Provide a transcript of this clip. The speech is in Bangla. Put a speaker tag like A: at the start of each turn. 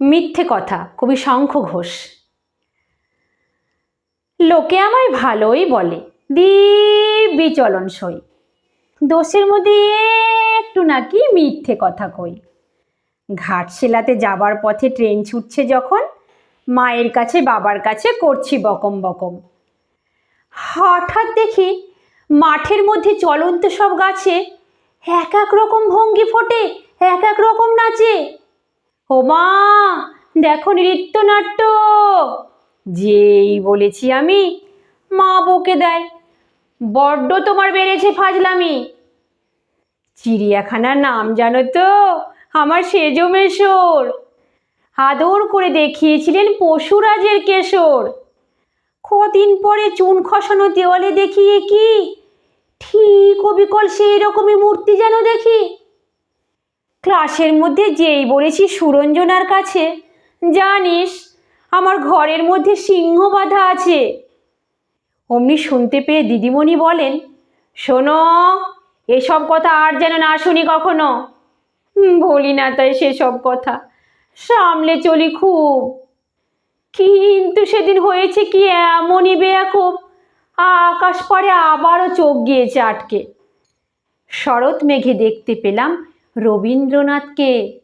A: মিথ্যে কথা, কবি শঙ্খ ঘোষ। লোকে আমায় ভালোই বলে, দিব্যি চলন সই, দোষের মধ্যে একটু নাকি মিথ্যে কথা কই। ঘাটশিলাতে যাবার পথে ট্রেন ছুটছে যখন, মায়ের কাছে বাবার কাছে করছি বকম বকম। হঠাৎ দেখি মাঠের মধ্যে চলন্ত সব গাছে এক এক রকম ভঙ্গি ফোটে, এক এক রকম নাচে। ও মা, দেখো নৃত্যনাট্য! যেই বলেছি আমি, মা বকে দেয়, বড্ড তোমার বেড়েছে ফাজলামি। চিড়িয়াখানার নাম জানো তো? আমার সেজো মেশোর। আদর করে দেখিয়েছিলেন পশুরাজের কেশর। কদিন পরে চুন খসানো দেওয়ালে দেখিয়ে কি ঠিক অবিকল সেই রকমই মূর্তি যেন দেখি। ক্লাসের মধ্যে যেই বলেছি সুরঞ্জনার কাছে, জানিস আমার ঘরের মধ্যে সিংহ বাঁধা আছে। অমনি শুনতে পেয়ে দিদিমণি বলেন, শোনো, এসব কথা আর যেন না শুনি কখনো। বলি না তাই সেসব কথা, সামলে চলি খুব। কিন্তু সেদিন হয়েছে কি এমনই বেয়াকুব, আকাশ পাড়ে আবারও চোখ গিয়েছে আটকে। শরৎ মেঘে দেখতে পেলাম রবীন্দ্রনাথকে।